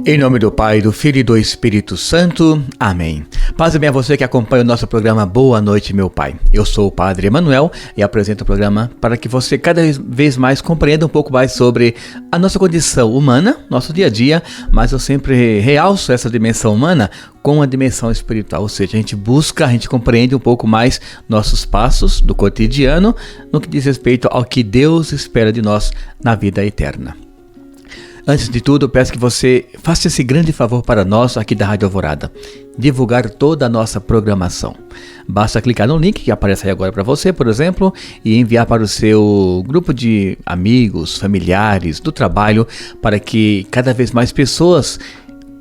Em nome do Pai, do Filho e do Espírito Santo. Amém. Paz e bem a você que acompanha o nosso programa Boa Noite, meu Pai. Eu sou o Padre Emanuel e apresento o programa para que você cada vez mais compreenda um pouco mais sobre a nossa condição humana, nosso dia a dia, mas eu sempre realço essa dimensão humana com a dimensão espiritual, ou seja, a gente compreende um pouco mais nossos passos do cotidiano no que diz respeito ao que Deus espera de nós na vida eterna. Antes de tudo, eu peço que você faça esse grande favor para nós aqui da Rádio Alvorada, divulgar toda a nossa programação. Basta clicar no link que aparece aí agora para você, por exemplo, e enviar para o seu grupo de amigos, familiares, do trabalho, para que cada vez mais pessoas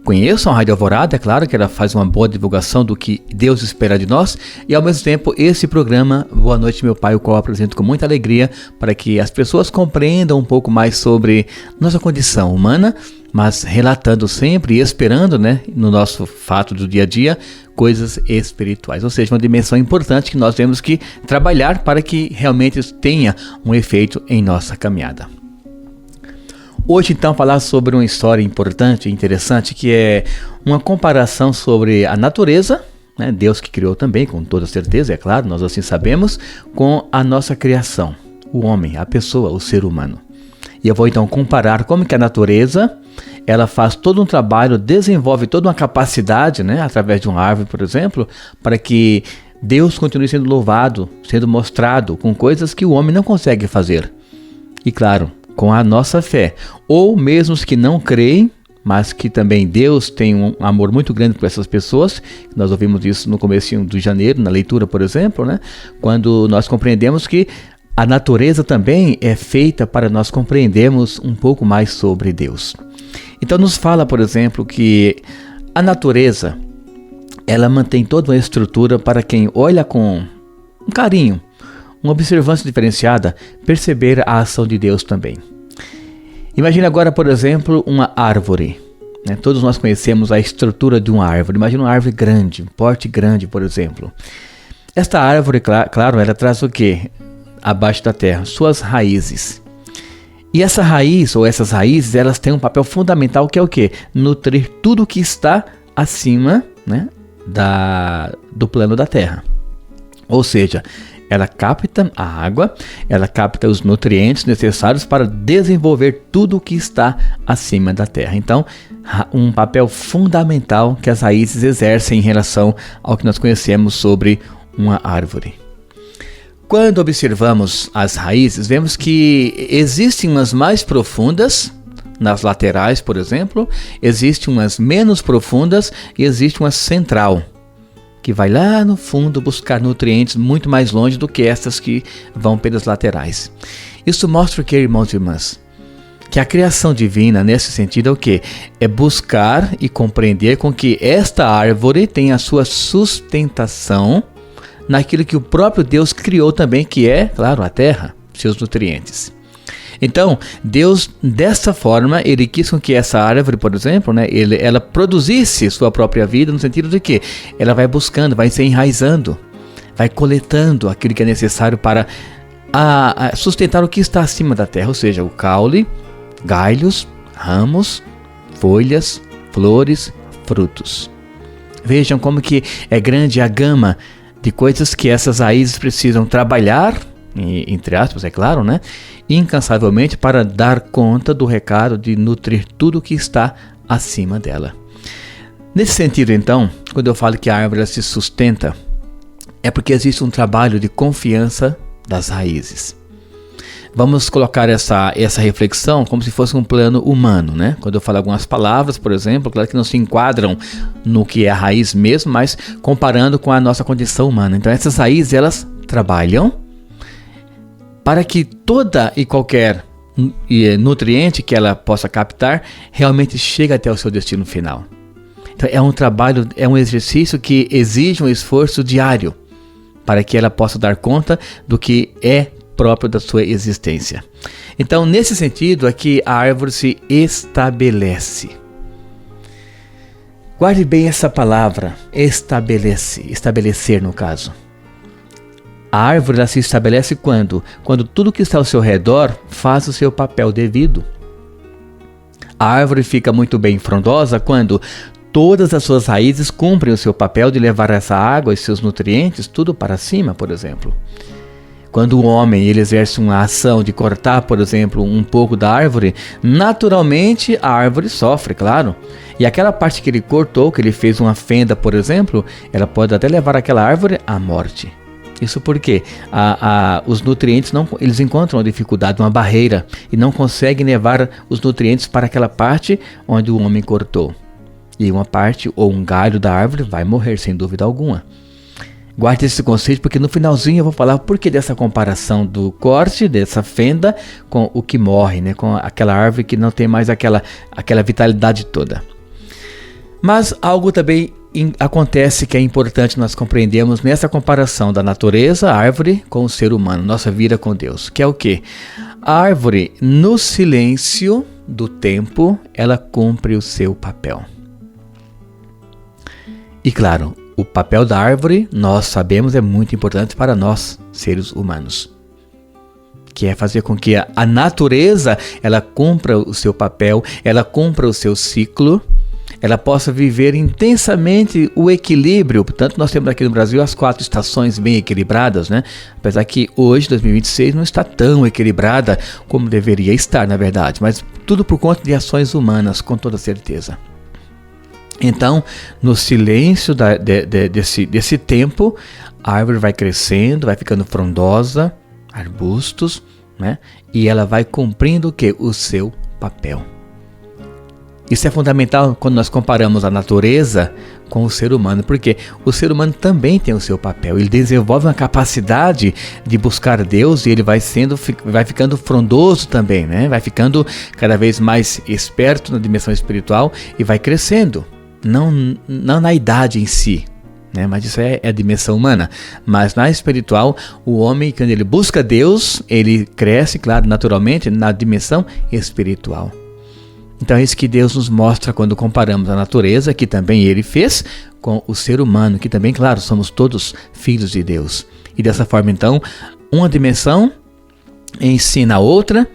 conheçam a Rádio Alvorada. É claro que ela faz uma boa divulgação do que Deus espera de nós e, ao mesmo tempo, esse programa Boa Noite, meu Pai, o qual eu apresento com muita alegria para que as pessoas compreendam um pouco mais sobre nossa condição humana, mas relatando sempre e esperando, no nosso fato do dia a dia, coisas espirituais. Ou seja, uma dimensão importante que nós temos que trabalhar para que realmente tenha um efeito em nossa caminhada. Hoje, então, falar sobre uma história importante e interessante, que é uma comparação sobre a natureza, Deus que criou também, com toda certeza, é claro, nós assim sabemos, com a nossa criação, o homem, a pessoa, o ser humano. E eu vou, então, comparar como que a natureza, ela faz todo um trabalho, desenvolve toda uma capacidade, através de uma árvore, por exemplo, para que Deus continue sendo louvado, sendo mostrado com coisas que o homem não consegue fazer. E, claro, com a nossa fé, ou mesmo os que não creem, mas que também Deus tem um amor muito grande por essas pessoas. Nós ouvimos isso no comecinho de janeiro, na leitura, por exemplo, quando nós compreendemos que a natureza também é feita para nós compreendermos um pouco mais sobre Deus. Então nos fala, por exemplo, que a natureza, ela mantém toda uma estrutura para quem olha com um carinho, uma observância diferenciada, perceber a ação de Deus também. Imagine agora, por exemplo, uma árvore. Todos nós conhecemos a estrutura de uma árvore. Imagina uma árvore grande, um porte grande, por exemplo. Esta árvore, claro, ela traz o quê? Abaixo da terra, suas raízes. E essa raiz, ou essas raízes, elas têm um papel fundamental, que é o quê? Nutrir tudo que está acima, do plano da terra. Ou seja, ela capta a água, ela capta os nutrientes necessários para desenvolver tudo o que está acima da terra. Então, um papel fundamental que as raízes exercem em relação ao que nós conhecemos sobre uma árvore. Quando observamos as raízes, vemos que existem umas mais profundas, nas laterais, por exemplo, existem umas menos profundas e existe uma central, que vai lá no fundo buscar nutrientes muito mais longe do que estas que vão pelas laterais. Isso mostra o que, irmãos e irmãs? Que a criação divina, nesse sentido, é o quê? É buscar e compreender com que esta árvore tem a sua sustentação naquilo que o próprio Deus criou também, que é, claro, a terra, seus nutrientes. Então, Deus, dessa forma, Ele quis com que essa árvore, por exemplo, ela produzisse sua própria vida, no sentido de que ela vai buscando, vai se enraizando, vai coletando aquilo que é necessário para sustentar o que está acima da terra, ou seja, o caule, galhos, ramos, folhas, flores, frutos. Vejam como que é grande a gama de coisas que essas raízes precisam trabalhar, entre aspas, é claro, incansavelmente, para dar conta do recado de nutrir tudo que está acima dela. Nesse sentido, então, quando eu falo que a árvore se sustenta, é porque existe um trabalho de confiança das raízes. Vamos colocar essa reflexão como se fosse um plano humano, Quando eu falo algumas palavras, por exemplo, claro que não se enquadram no que é a raiz mesmo, mas comparando com a nossa condição humana. Então essas raízes, elas trabalham para que toda e qualquer nutriente que ela possa captar realmente chegue até o seu destino final. Então é um trabalho, é um exercício que exige um esforço diário para que ela possa dar conta do que é próprio da sua existência. Então, nesse sentido, aqui a árvore se estabelece. Guarde bem essa palavra, estabelecer no caso. A árvore ela se estabelece quando tudo que está ao seu redor faz o seu papel devido. A árvore fica muito bem frondosa quando todas as suas raízes cumprem o seu papel de levar essa água e seus nutrientes tudo para cima, por exemplo. Quando o homem ele exerce uma ação de cortar, por exemplo, um pouco da árvore, naturalmente a árvore sofre, claro. E aquela parte que ele cortou, que ele fez uma fenda, por exemplo, ela pode até levar aquela árvore à morte. Isso porque os nutrientes eles encontram uma dificuldade, uma barreira, e não conseguem levar os nutrientes para aquela parte onde o homem cortou. E uma parte ou um galho da árvore vai morrer, sem dúvida alguma. Guarde esse conceito, porque no finalzinho eu vou falar o porquê dessa comparação do corte, dessa fenda, com o que morre, né? Com aquela árvore que não tem mais aquela vitalidade toda. Mas algo também acontece que é importante nós compreendermos nessa comparação da natureza, a árvore, com o ser humano, nossa vida com Deus, que é o quê? A árvore, no silêncio do tempo, ela cumpre o seu papel. E claro, o papel da árvore, nós sabemos, é muito importante para nós, seres humanos. Que é fazer com que a natureza, ela cumpra o seu papel, ela cumpra o seu ciclo, ela possa viver intensamente o equilíbrio. Portanto, nós temos aqui no Brasil as 4 estações bem equilibradas, né? Apesar que hoje, 2026, não está tão equilibrada como deveria estar, na verdade. Mas tudo por conta de ações humanas, com toda certeza. Então, no silêncio desse tempo, a árvore vai crescendo, vai ficando frondosa, arbustos, né? E ela vai cumprindo o quê? O seu papel. Isso é fundamental quando nós comparamos a natureza com o ser humano, porque o ser humano também tem o seu papel. Ele desenvolve uma capacidade de buscar Deus e ele vai ficando frondoso também, né? Vai ficando cada vez mais esperto na dimensão espiritual e vai crescendo. Não na idade em si, né? Mas isso é a dimensão humana. Mas na espiritual, o homem, quando ele busca Deus, ele cresce, claro, naturalmente, na dimensão espiritual. Então é isso que Deus nos mostra quando comparamos a natureza, que também Ele fez, com o ser humano, que também, claro, somos todos filhos de Deus. E dessa forma, então, uma dimensão ensina a outra,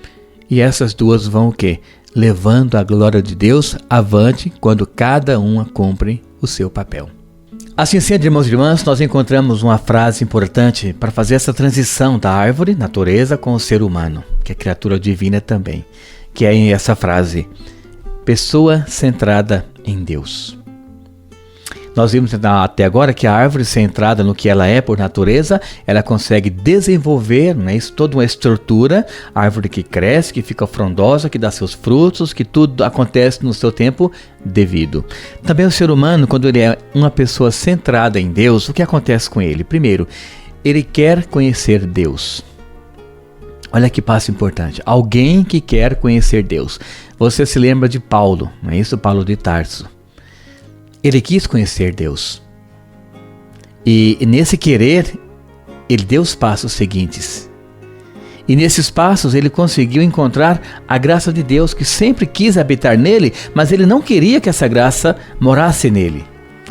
e essas duas vão o quê? Levando a glória de Deus avante quando cada uma cumpre o seu papel. Assim sendo, irmãos e irmãs, nós encontramos uma frase importante para fazer essa transição da árvore, natureza, com o ser humano, que é criatura divina também, que é essa frase: pessoa centrada em Deus. Nós vimos até agora que a árvore centrada no que ela é por natureza, ela consegue desenvolver, né, isso, toda uma estrutura, a árvore que cresce, que fica frondosa, que dá seus frutos, que tudo acontece no seu tempo devido. Também o ser humano, quando ele é uma pessoa centrada em Deus, o que acontece com ele? Primeiro, ele quer conhecer Deus. Olha que passo importante. Alguém que quer conhecer Deus. Você se lembra de Paulo, não é isso? Paulo de Tarso. Ele quis conhecer Deus. E nesse querer, ele deu os passos seguintes. E nesses passos ele conseguiu encontrar a graça de Deus, que sempre quis habitar nele, mas ele não queria que essa graça morasse nele.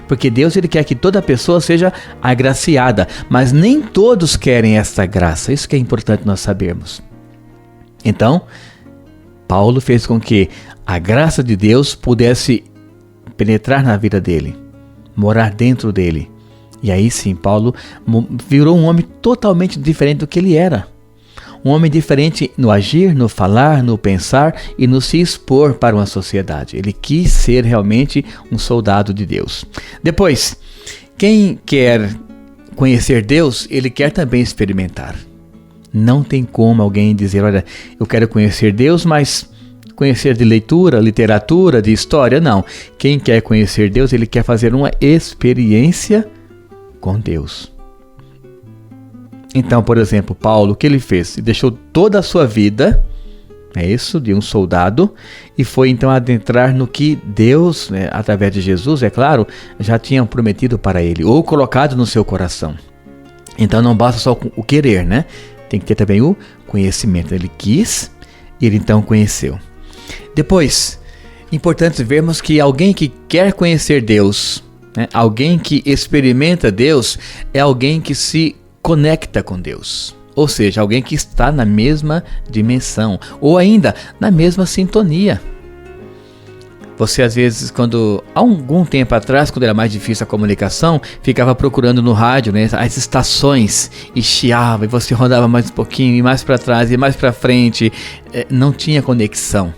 Porque Deus ele quer que toda pessoa seja agraciada, mas nem todos querem essa graça. Isso que é importante nós sabermos. Então, Paulo fez com que a graça de Deus pudesse penetrar na vida dele, morar dentro dele. E aí sim, Paulo virou um homem totalmente diferente do que ele era. Um homem diferente no agir, no falar, no pensar e no se expor para uma sociedade. Ele quis ser realmente um soldado de Deus. Depois, quem quer conhecer Deus, ele quer também experimentar. Não tem como alguém dizer, olha, eu quero conhecer Deus, mas conhecer de leitura, literatura, de história, não. Quem quer conhecer Deus, ele quer fazer uma experiência com Deus. Então, por exemplo, Paulo, o que ele fez? Ele deixou toda a sua vida, é isso, de um soldado, e foi então adentrar no que Deus, né, através de Jesus, é claro, já tinha prometido para ele, ou colocado no seu coração. Então não basta só o querer, né? Tem que ter também o conhecimento. Ele quis, e ele então conheceu. Depois, importante vermos que alguém que quer conhecer Deus, né, alguém que experimenta Deus, é alguém que se conecta com Deus. Ou seja, alguém que está na mesma dimensão, ou ainda na mesma sintonia. Você às vezes, há algum tempo atrás, quando era mais difícil a comunicação, ficava procurando no rádio, né, as estações, e chiava, e você rodava mais um pouquinho, e mais para trás, e mais para frente. Não tinha conexão.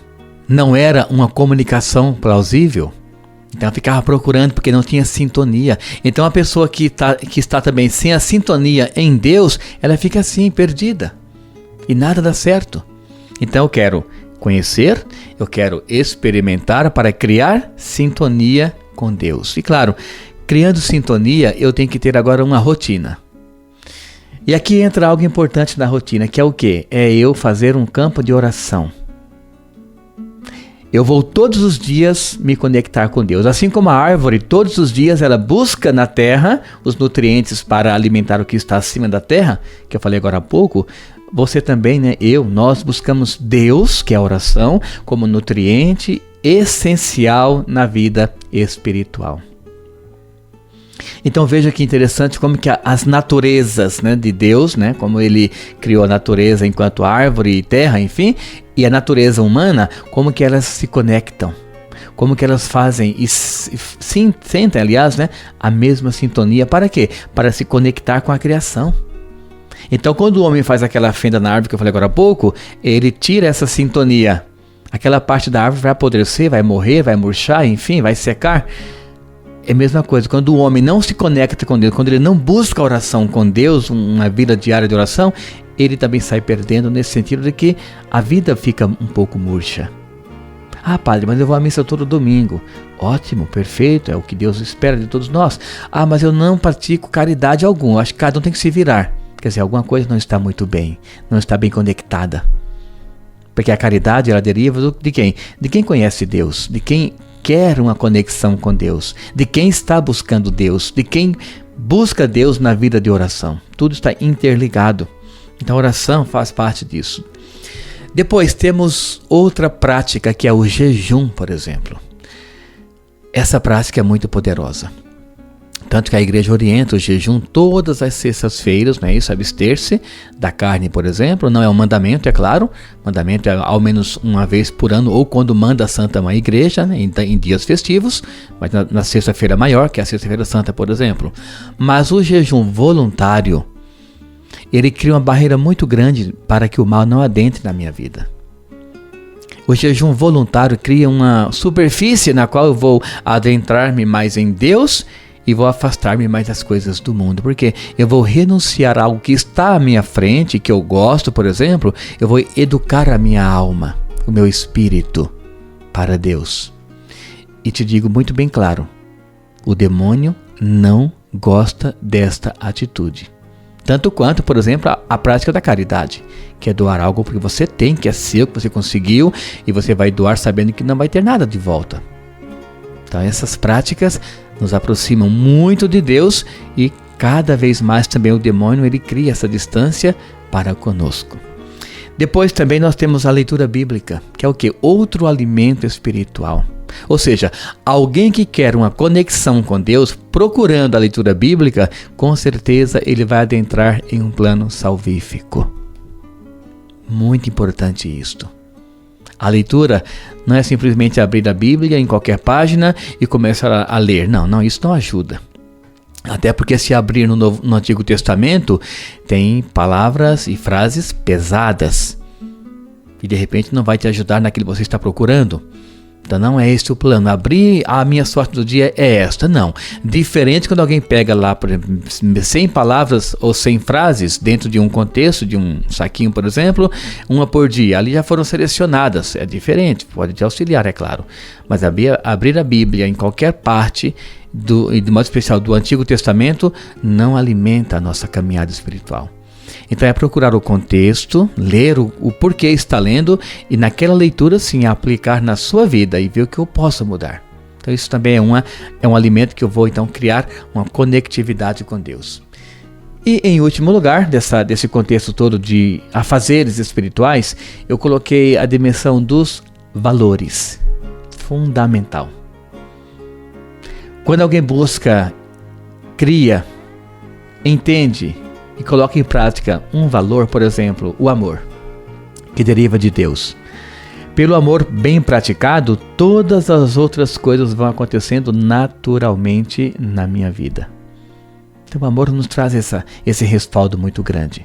Não era uma comunicação plausível. Então ficava procurando porque não tinha sintonia. Então a pessoa que está também sem a sintonia em Deus, ela fica assim, perdida. E nada dá certo. Então eu quero conhecer, eu quero experimentar para criar sintonia com Deus. E claro, criando sintonia, eu tenho que ter agora uma rotina. E aqui entra algo importante na rotina, que é o quê? É eu fazer um campo de oração. Eu vou todos os dias me conectar com Deus. Assim como a árvore, todos os dias ela busca na terra os nutrientes para alimentar o que está acima da terra, que eu falei agora há pouco. Você também, né? Nós buscamos Deus, que é a oração, como nutriente essencial na vida espiritual. Então veja que interessante como que as naturezas, né, de Deus, né, como ele criou a natureza enquanto árvore e terra, enfim, e a natureza humana, como que elas se conectam, como que elas fazem e sentem, aliás, né, a mesma sintonia. Para quê? Para se conectar com a criação. Então quando o homem faz aquela fenda na árvore que eu falei agora há pouco, ele tira essa sintonia. Aquela parte da árvore vai apodrecer, vai morrer, vai murchar, enfim, vai secar. É a mesma coisa, quando o homem não se conecta com Deus, quando ele não busca a oração com Deus, uma vida diária de oração, ele também sai perdendo nesse sentido de que a vida fica um pouco murcha. Ah, padre, mas eu vou à missa todo domingo. Ótimo, perfeito, é o que Deus espera de todos nós. Ah, mas eu não pratico caridade alguma, acho que cada um tem que se virar. Quer dizer, alguma coisa não está muito bem, não está bem conectada. Porque a caridade, ela deriva de quem? De quem conhece Deus, de quem quer uma conexão com Deus, de quem está buscando Deus, de quem busca Deus na vida de oração. Tudo está interligado. Então a oração faz parte disso. Depois temos outra prática que é o jejum, por exemplo. Essa prática é muito poderosa. Tanto que a igreja orienta o jejum todas as sextas-feiras, não é isso? Abster-se da carne, por exemplo. Não é um mandamento, é claro. Mandamento é ao menos uma vez por ano, ou quando manda a Santa Mãe Igreja, né, em dias festivos. Mas na sexta-feira maior, que é a Sexta-feira Santa, por exemplo. Mas o jejum voluntário, ele cria uma barreira muito grande para que o mal não adentre na minha vida. O jejum voluntário cria uma superfície na qual eu vou adentrar-me mais em Deus e vou afastar-me mais das coisas do mundo, porque eu vou renunciar a algo que está à minha frente, que eu gosto, por exemplo, eu vou educar a minha alma, o meu espírito, para Deus. E te digo muito bem claro, o demônio não gosta desta atitude. Tanto quanto, por exemplo, a prática da caridade, que é doar algo porque você tem, que é seu, que você conseguiu, e você vai doar sabendo que não vai ter nada de volta. Então essas práticas nos aproximam muito de Deus e cada vez mais também o demônio ele cria essa distância para conosco. Depois também nós temos a leitura bíblica, que é o quê? Outro alimento espiritual. Ou seja, alguém que quer uma conexão com Deus, procurando a leitura bíblica, com certeza ele vai adentrar em um plano salvífico. Muito importante isto. A leitura não é simplesmente abrir a Bíblia em qualquer página e começar a ler. Não, isso não ajuda. Até porque se abrir no Antigo Testamento, tem palavras e frases pesadas. E de repente não vai te ajudar naquilo que você está procurando. Então não é esse o plano. Abrir a minha sorte do dia é esta. Não. Diferente quando alguém pega lá, por exemplo, 100 palavras ou 100 frases dentro de um contexto, de um saquinho, por exemplo, uma por dia. Ali já foram selecionadas. É diferente. Pode te auxiliar, é claro. Mas abrir a Bíblia em qualquer parte, e de modo especial do Antigo Testamento, não alimenta a nossa caminhada espiritual. Então é procurar o contexto, ler o porquê está lendo e naquela leitura sim aplicar na sua vida e ver o que eu posso mudar. Então isso também é um alimento que eu vou então criar uma conectividade com Deus. E em último lugar, desse contexto todo de afazeres espirituais, eu coloquei a dimensão dos valores. Fundamental. Quando alguém busca, cria, entende e coloca em prática um valor, por exemplo, o amor, que deriva de Deus. pelo amor bem praticado, todas as outras coisas vão acontecendo naturalmente na minha vida. Então o amor nos traz esse respaldo muito grande.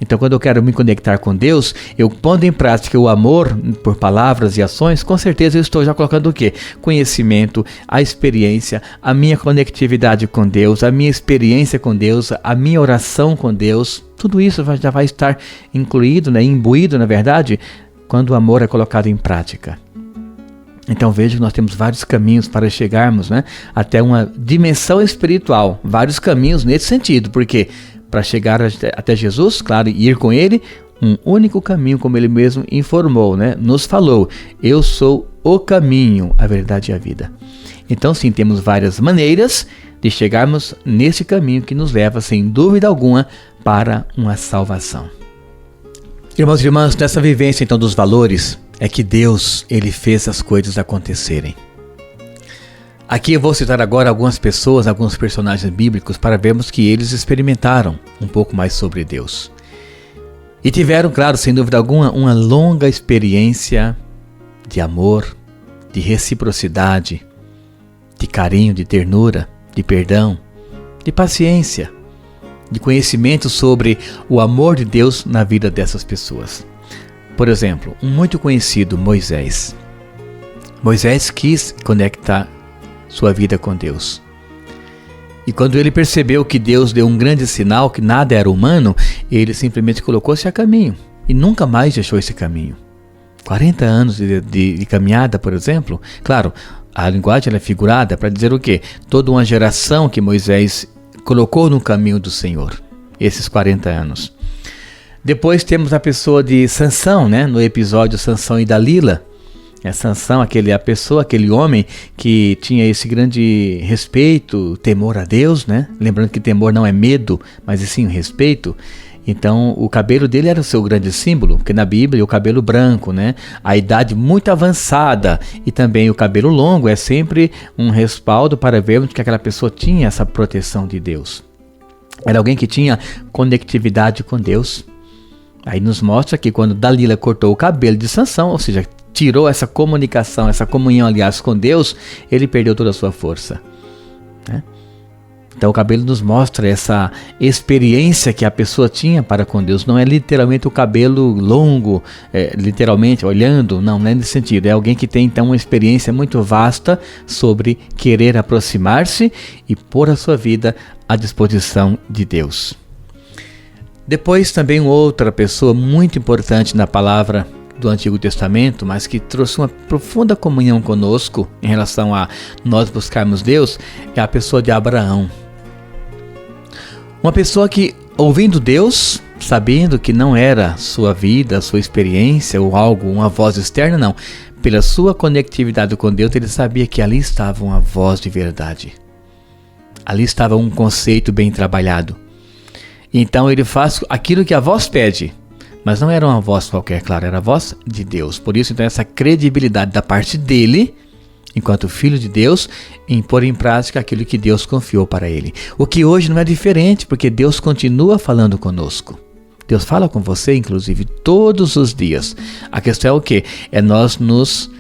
Então quando eu quero me conectar com Deus, eu pondo em prática o amor por palavras e ações, com certeza eu estou já colocando o quê? Conhecimento, a experiência, a minha conectividade com Deus, a minha experiência com Deus, a minha oração com Deus, tudo isso já vai estar incluído, imbuído na verdade, quando o amor é colocado em prática. Então veja que nós temos vários caminhos para chegarmos até uma dimensão espiritual, vários caminhos nesse sentido, porque para chegar até Jesus, claro, e ir com Ele, um único caminho, como Ele mesmo informou, nos falou, eu sou o caminho, a verdade e a vida. Então sim, temos várias maneiras de chegarmos nesse caminho que nos leva, sem dúvida alguma, para uma salvação. Irmãos e irmãs, nessa vivência então dos valores, é que Deus, Ele fez as coisas acontecerem. Aqui eu vou citar agora algumas pessoas, alguns personagens bíblicos, para vermos que eles experimentaram um pouco mais sobre Deus. E tiveram, claro, sem dúvida alguma, uma longa experiência de amor, de reciprocidade, de carinho, de ternura, de perdão, de paciência, de conhecimento sobre o amor de Deus na vida dessas pessoas. Por exemplo, um muito conhecido, Moisés. Moisés quis conectar sua vida com Deus. E quando ele percebeu que Deus deu um grande sinal, que nada era humano, ele simplesmente colocou-se a caminho e nunca mais deixou esse caminho. 40 anos de caminhada, por exemplo. Claro, a linguagem ela é figurada para dizer o quê? Toda uma geração que Moisés colocou no caminho do Senhor. Esses 40 anos. Depois temos a pessoa de Sansão, no episódio Sansão e Dalila. Sansão, aquele homem que tinha esse grande respeito, temor a Deus, Lembrando que temor não é medo, mas sim respeito. Então, o cabelo dele era o seu grande símbolo, porque na Bíblia o cabelo branco, A idade muito avançada e também o cabelo longo é sempre um respaldo para vermos que aquela pessoa tinha essa proteção de Deus. Era alguém que tinha conectividade com Deus. Aí nos mostra que quando Dalila cortou o cabelo de Sansão, ou seja, tirou essa comunicação, essa comunhão, aliás, com Deus, ele perdeu toda a sua força. Então o cabelo nos mostra essa experiência que a pessoa tinha para com Deus. Não é literalmente o cabelo longo, literalmente olhando, não é nesse sentido. É alguém que tem então uma experiência muito vasta sobre querer aproximar-se e pôr a sua vida à disposição de Deus. Depois também outra pessoa muito importante na palavra do Antigo Testamento, mas que trouxe uma profunda comunhão conosco em relação a nós buscarmos Deus, é a pessoa de Abraão. Uma pessoa que, ouvindo Deus, sabendo que não era sua vida, sua experiência ou algo, uma voz externa, não. Pela sua conectividade com Deus, ele sabia que ali estava uma voz de verdade. Ali estava um conceito bem trabalhado. Então ele faz aquilo que a voz pede. Mas não era uma voz qualquer, claro, era a voz de Deus. Por isso, então, essa credibilidade da parte dele, enquanto filho de Deus, em pôr em prática aquilo que Deus confiou para ele. O que hoje não é diferente, porque Deus continua falando conosco. Deus fala com você, inclusive, todos os dias. A questão é o quê? É nós nos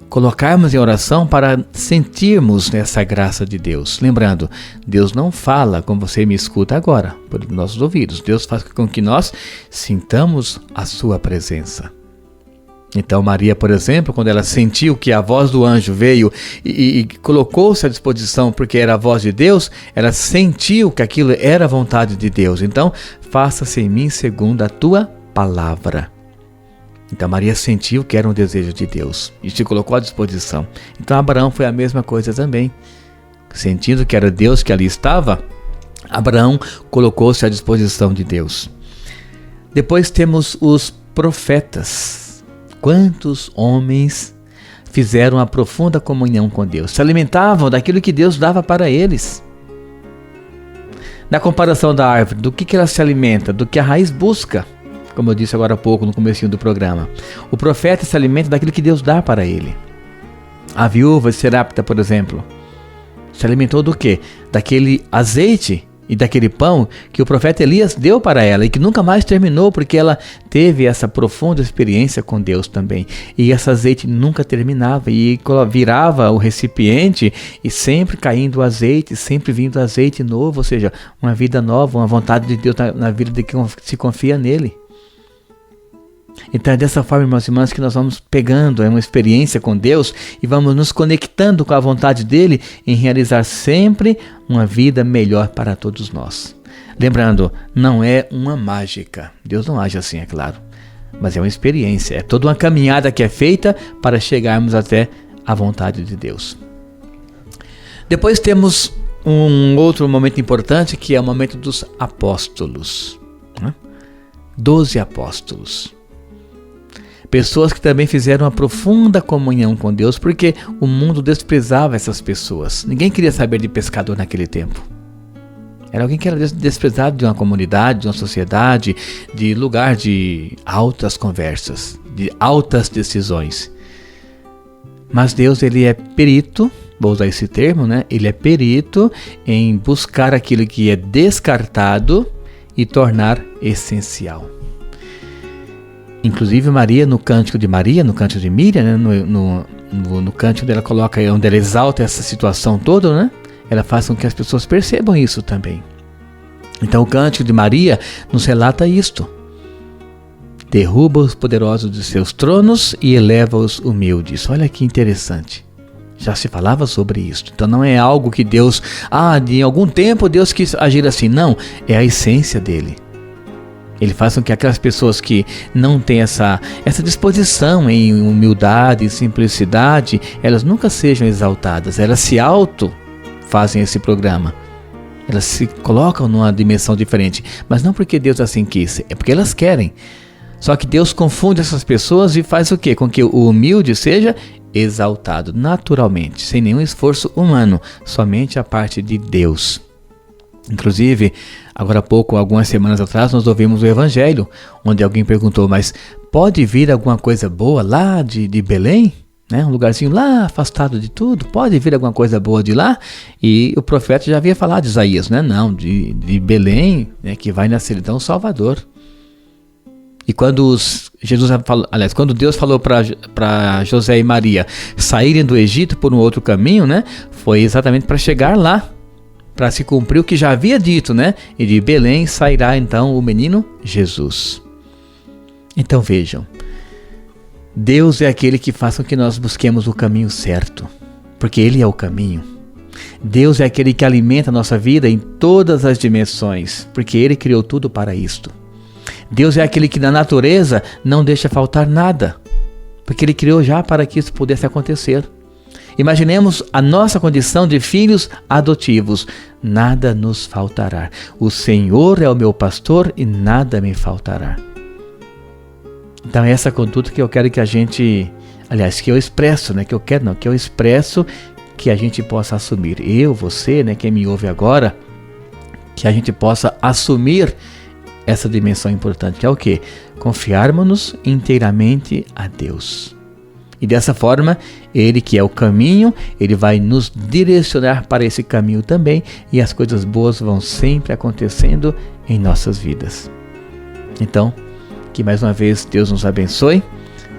colocarmos em oração para sentirmos essa graça de Deus. Lembrando, Deus não fala como você me escuta agora, por nossos ouvidos. Deus faz com que nós sintamos a sua presença. Então Maria, por exemplo, quando ela sentiu que a voz do anjo veio e colocou-se à disposição porque era a voz de Deus, ela sentiu que aquilo era a vontade de Deus. Então, faça-se em mim segundo a tua palavra. Então Maria sentiu que era um desejo de Deus e se colocou à disposição. Então Abraão foi a mesma coisa também. Sentindo que era Deus que ali estava, Abraão colocou-se à disposição de Deus. Depois temos os profetas. Quantos homens fizeram uma profunda comunhão com Deus? Se alimentavam daquilo que Deus dava para eles. Na comparação da árvore, do que ela se alimenta? Do que a raiz busca. Como eu disse agora há pouco no comecinho do programa. O profeta se alimenta daquilo que Deus dá para ele. A viúva de Serapta, por exemplo, se alimentou do quê? Daquele azeite e daquele pão que o profeta Elias deu para ela e que nunca mais terminou, porque ela teve essa profunda experiência com Deus também. E esse azeite nunca terminava e virava o recipiente e sempre caindo azeite, sempre vindo azeite novo, ou seja, uma vida nova, uma vontade de Deus na vida de quem se confia nele. Então é dessa forma, irmãos e irmãs, que nós vamos pegando uma experiência com Deus e vamos nos conectando com a vontade dele em realizar sempre uma vida melhor para todos nós. Lembrando, não é uma mágica. Deus não age assim, é claro. Mas é uma experiência, é toda uma caminhada que é feita para chegarmos até a vontade de Deus. Depois temos um outro momento importante, que é o momento dos apóstolos. 12 apóstolos. Pessoas que também fizeram uma profunda comunhão com Deus, porque o mundo desprezava essas pessoas. Ninguém queria saber de pescador naquele tempo. Era alguém que era desprezado de uma comunidade, de uma sociedade, de lugar de altas conversas, de altas decisões. Mas Deus, ele é perito, vou usar esse termo, né? Ele é perito em buscar aquilo que é descartado e tornar essencial. Inclusive Maria, no cântico de Maria, no cântico de Miriam, né? no cântico dela coloca, onde ela exalta essa situação toda, né? Ela faz com que as pessoas percebam isso também. Então o cântico de Maria nos relata isto. Derruba os poderosos de seus tronos e eleva os humildes. Olha que interessante. Já se falava sobre isso. Então não é algo que Deus, de algum tempo Deus quis agir assim. Não, é a essência dele. Ele faz com que aquelas pessoas que não têm essa disposição em humildade e simplicidade, elas nunca sejam exaltadas. Elas se fazem esse programa. Elas se colocam numa dimensão diferente. Mas não porque Deus assim quis, é porque elas querem. Só que Deus confunde essas pessoas e faz o quê? Com que o humilde seja exaltado naturalmente, sem nenhum esforço humano, somente a parte de Deus. Inclusive, agora há pouco, algumas semanas atrás, nós ouvimos o Evangelho, onde alguém perguntou, mas pode vir alguma coisa boa lá de Belém? Um lugarzinho lá afastado de tudo, pode vir alguma coisa boa de lá? E o profeta já havia falado de Isaías, né? Não, de Belém, que vai nascer então o Salvador. E quando quando Deus falou para José e Maria saírem do Egito por um outro caminho, foi exatamente para chegar lá, para se cumprir o que já havia dito, E de Belém sairá então o menino Jesus. Então vejam, Deus é aquele que faz com que nós busquemos o caminho certo, porque Ele é o caminho. Deus é aquele que alimenta a nossa vida em todas as dimensões, porque Ele criou tudo para isto. Deus é aquele que na natureza não deixa faltar nada, porque Ele criou já para que isso pudesse acontecer. Imaginemos a nossa condição de filhos adotivos. Nada nos faltará. O Senhor é o meu pastor e nada me faltará. Então é essa conduta que eu quero que a gente, que eu expresso, que eu expresso que a gente possa assumir. Eu, você, quem me ouve agora, que a gente possa assumir essa dimensão importante, que é o quê? Confiarmos-nos inteiramente a Deus. E dessa forma, Ele que é o caminho, Ele vai nos direcionar para esse caminho também, e as coisas boas vão sempre acontecendo em nossas vidas. Então, que mais uma vez Deus nos abençoe,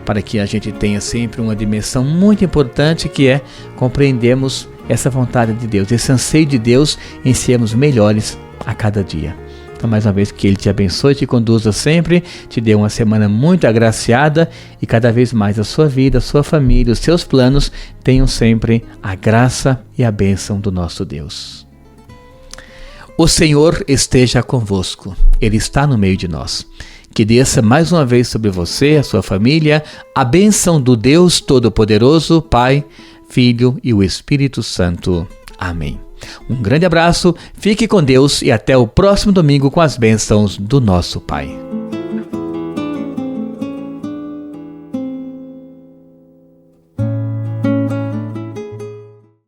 para que a gente tenha sempre uma dimensão muito importante, que é compreendermos essa vontade de Deus, esse anseio de Deus em sermos melhores a cada dia. Então, mais uma vez, que Ele te abençoe, te conduza sempre, te dê uma semana muito agraciada e cada vez mais a sua vida, a sua família, os seus planos tenham sempre a graça e a bênção do nosso Deus. O Senhor esteja convosco, Ele está no meio de nós. Que desça mais uma vez sobre você, a sua família, a bênção do Deus Todo-Poderoso, Pai, Filho e o Espírito Santo. Amém. Um grande abraço, fique com Deus e até o próximo domingo com as bênçãos do nosso Pai.